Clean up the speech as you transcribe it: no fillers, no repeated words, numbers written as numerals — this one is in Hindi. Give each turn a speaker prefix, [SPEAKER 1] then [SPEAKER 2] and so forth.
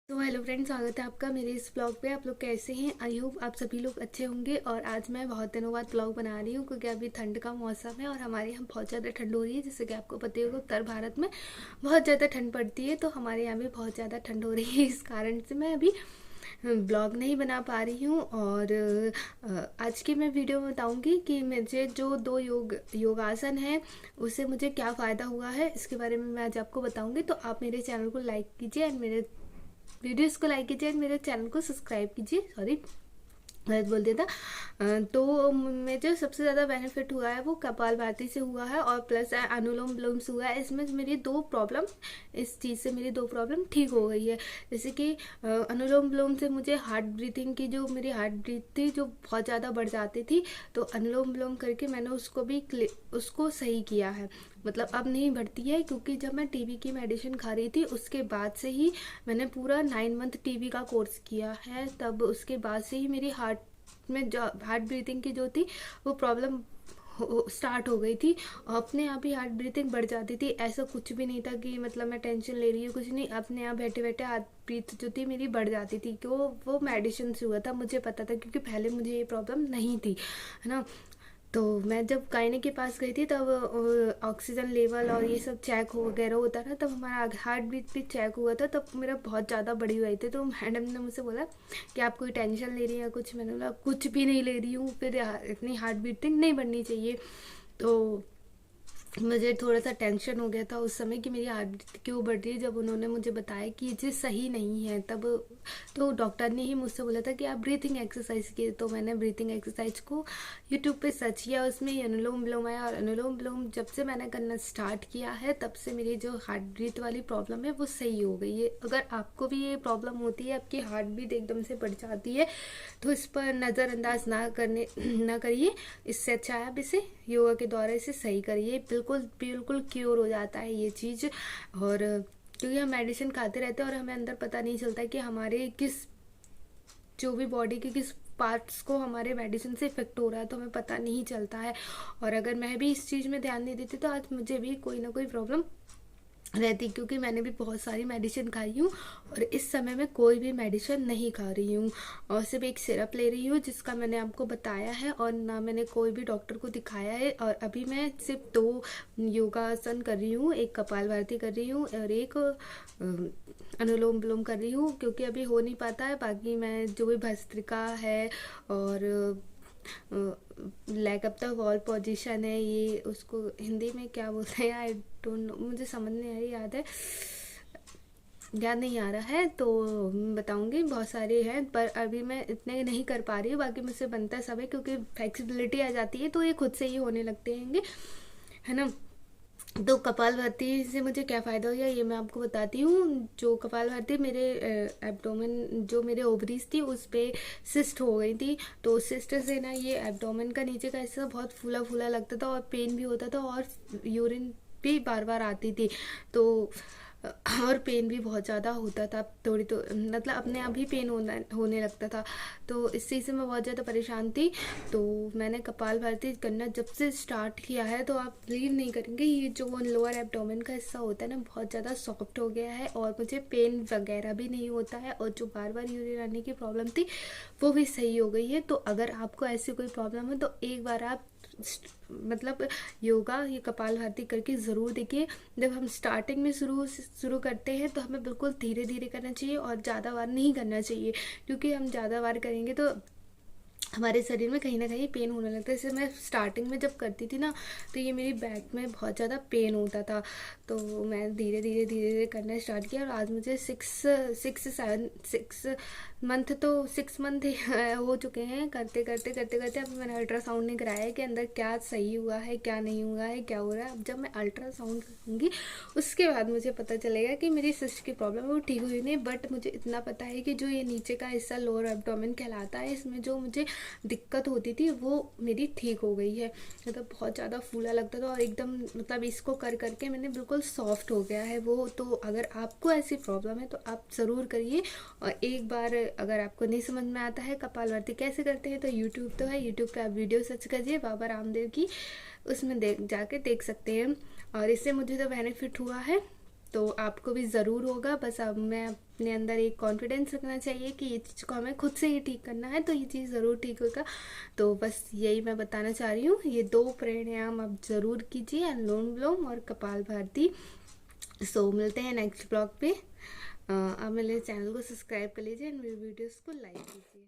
[SPEAKER 1] तो हेलो फ्रेंड्स, स्वागत है आपका मेरे इस ब्लॉग पे। आप लोग कैसे हैं? आई होप आप सभी लोग अच्छे होंगे। और आज मैं बहुत दिनों बाद ब्लॉग बना रही हूँ क्योंकि अभी ठंड का मौसम है और हमारे यहाँ बहुत ज़्यादा ठंड हो रही है। जैसे कि आपको पता ही होगा, उत्तर भारत में बहुत ज़्यादा ठंड पड़ती है, तो हमारे यहाँ भी बहुत ज़्यादा ठंड हो रही है। इस कारण से मैं अभी ब्लॉग नहीं बना पा रही हूँ। और आज की मैं वीडियो में बताऊँगी कि मुझे जो दो योगासन है उससे मुझे क्या फ़ायदा हुआ है, इसके बारे में मैं आज आपको बताऊँगी। तो आप मेरे चैनल को लाइक कीजिए एंड मेरे वीडियोस को लाइक कीजिए, मेरे चैनल को सब्सक्राइब कीजिए। सॉरी, गलत बोल दिया था। तो मुझे सबसे ज़्यादा बेनिफिट हुआ है वो कपालभाति से हुआ है और प्लस अनुलोम विलोम से हुआ है। इसमें मेरी दो प्रॉब्लम, इस चीज़ से मेरी दो प्रॉब्लम ठीक हो गई है। जैसे कि अनुलोम विलोम से मुझे हार्ट ब्रीथिंग की, जो मेरी हार्ट ब्रीथ थी जो बहुत ज़्यादा बढ़ जाती थी, तो अनुलोम विलोम करके मैंने उसको सही किया है। मतलब अब नहीं बढ़ती है, क्योंकि जब मैं टीबी की मेडिसिन खा रही थी उसके बाद से ही मैंने पूरा 9 मंथ टीबी का कोर्स किया है। तब उसके बाद से ही मेरी में जो हार्ट ब्रीथिंग की जो थी वो प्रॉब्लम स्टार्ट हो गई थी। अपने आप ही हार्ट ब्रीथिंग बढ़ जाती थी। ऐसा कुछ भी नहीं था कि मतलब मैं टेंशन ले रही हूँ, कुछ नहीं। अपने आप बैठे बैठे हार्ट ब्रीथ जो थी मेरी बढ़ जाती थी। क्यों? वो मेडिसिन से हुआ था, मुझे पता था, क्योंकि पहले मुझे ये प्रॉब्लम नहीं थी, है ना। तो मैं जब गायने के पास गई थी तब ऑक्सीजन लेवल और ये सब चेक वगैरह होता था, तब हमारा हार्ट बीट भी चेक हुआ था। तब मेरा बहुत ज़्यादा बढ़ी हुई थी। तो मैडम ने मुझसे बोला कि आप कोई टेंशन ले रही हैं कुछ? मैंने बोला कुछ भी नहीं ले रही हूँ, फिर इतनी हार्ट बीटिंग नहीं बढ़नी चाहिए। तो मुझे थोड़ा सा टेंशन हो गया था उस समय कि मेरी हार्ट क्यों बढ़ रही है। जब उन्होंने मुझे बताया कि ये चीज़ सही नहीं है, तब तो डॉक्टर ने ही मुझसे बोला था कि आप ब्रीथिंग एक्सरसाइज कीजिए। तो मैंने ब्रीथिंग एक्सरसाइज को यूट्यूब पे सर्च किया, उसमें अनुलोम विलोम आया। और अनुलोम विलोम जब से मैंने करना स्टार्ट किया है तब से मेरी जो हार्ट ब्रीथ वाली प्रॉब्लम है वो सही हो गई है। अगर आपको भी ये प्रॉब्लम होती है, आपकी हार्ट बीट एकदम से बढ़ जाती है, तो इस पर नज़रअंदाज ना करिए। इससे अच्छा है आप इसे योगा के द्वारा इसे सही करिए। बिल्कुल बिल्कुल क्योर हो जाता है ये चीज़। और क्योंकि हम मेडिसिन खाते रहते हैं और हमें अंदर पता नहीं चलता कि हमारे जो भी बॉडी के किस पार्ट्स को हमारे मेडिसिन से इफेक्ट हो रहा है, तो हमें पता नहीं चलता है। और अगर मैं भी इस चीज़ में ध्यान नहीं देती तो आज मुझे भी कोई ना कोई प्रॉब्लम रहती, क्योंकि मैंने भी बहुत सारी मेडिसिन खाई हूँ और इस समय मैं कोई भी मेडिसिन नहीं खा रही हूँ और सिर्फ एक सिरप ले रही हूँ जिसका मैंने आपको बताया है, और ना मैंने कोई भी डॉक्टर को दिखाया है। और अभी मैं सिर्फ दो योगासन कर रही हूँ, एक कपालभाति कर रही हूँ और एक अनुलोम विलोम कर रही हूँ, क्योंकि अभी हो नहीं पाता है। बाकी मैं जो भी भस्त्रिका है और leg up the wall position है, ये उसको हिंदी में क्या बोलते हैं, आई डोंट नो, मुझे समझ नहीं आ रही, याद नहीं आ रहा है, तो बताऊंगी। बहुत सारे हैं पर अभी मैं इतने नहीं कर पा रही हूँ। बाकी मुझसे बनता सब है, क्योंकि फ्लेक्सिबिलिटी आ जाती है तो ये खुद से ही होने लगते हैं, है ना। तो कपालभाति से मुझे क्या फ़ायदा हो गया ये मैं आपको बताती हूँ। जो कपालभाति मेरे एब्डोमेन, जो मेरे ओवरीज थी उस पे सिस्ट हो गई थी। तो सिस्ट से ना ये एब्डोमेन का नीचे का हिस्सा बहुत फूला फूला लगता था और पेन भी होता था और यूरिन भी बार बार आती थी। तो और पेन भी बहुत ज़्यादा होता था, थोड़ी तो मतलब अपने आप ही पेन होने लगता था। तो इस चीज़ से मैं बहुत ज़्यादा परेशान थी। तो मैंने कपालभाति करना जब से स्टार्ट किया है, तो आप बिलीव नहीं करेंगे, ये जो लोअर एब्डोमेन का हिस्सा होता है ना, बहुत ज़्यादा सॉफ्ट हो गया है और मुझे पेन वगैरह भी नहीं होता है। और जो बार बार यूरिन आने की प्रॉब्लम थी वो भी सही हो गई है। तो अगर आपको ऐसी कोई प्रॉब्लम है तो एक बार आप मतलब योगा, ये कपालभाति करके ज़रूर देखिए। जब हम स्टार्टिंग में शुरू करते हैं तो हमें बिल्कुल धीरे धीरे करना चाहिए और ज़्यादा बार नहीं करना चाहिए, क्योंकि हम ज़्यादा बार करेंगे तो हमारे शरीर में कहीं ना कहीं पेन होने लगता है। जैसे मैं स्टार्टिंग में जब करती थी ना, तो ये मेरी बैक में बहुत ज़्यादा पेन होता था। तो मैं धीरे धीरे करना स्टार्ट किया और आज मुझे 6 मंथ, तो 6 मंथ हो चुके हैं करते करते करते करते। अब मैंने अल्ट्रासाउंड नहीं कराया है कि अंदर क्या सही हुआ है, क्या नहीं हुआ है, क्या हो रहा है। अब जब मैं अल्ट्रासाउंड करूँगी उसके बाद मुझे पता चलेगा कि मेरी सिस्ट की प्रॉब्लम है वो ठीक हुई नहीं। बट मुझे इतना पता है कि जो ये नीचे का हिस्सा लोअर एब्डोमेन कहलाता है, इसमें जो मुझे दिक्कत होती थी वो मेरी ठीक हो गई है। मतलब बहुत ज़्यादा फूला लगता था और एकदम मतलब इसको कर करके मैंने बिल्कुल सॉफ्ट हो गया है वो। तो अगर आपको ऐसी प्रॉब्लम है तो आप ज़रूर करिए। और एक बार अगर आपको नहीं समझ में आता है कपालभाति कैसे करते हैं, तो यूट्यूब तो है, यूट्यूब पे आप वीडियो सर्च करिए बाबा रामदेव की, उसमें जाके देख सकते हैं। और इससे मुझे तो बेनिफिट हुआ है, तो आपको भी ज़रूर होगा। बस अब मैं अपने अंदर एक कॉन्फिडेंस रखना चाहिए कि ये चीज़ को हमें खुद से ही ठीक करना है, तो ये चीज़ ज़रूर ठीक होगा। तो बस यही मैं बताना चाह रही हूँ, ये 2 प्राणायाम आप ज़रूर कीजिए, अनुलोम विलोम और कपालभाति। सो मिलते हैं नेक्स्ट ब्लॉग पे। आप मेरे चैनल को सब्सक्राइब कर लीजिए एंड मेरी वीडियोस को लाइक कीजिए।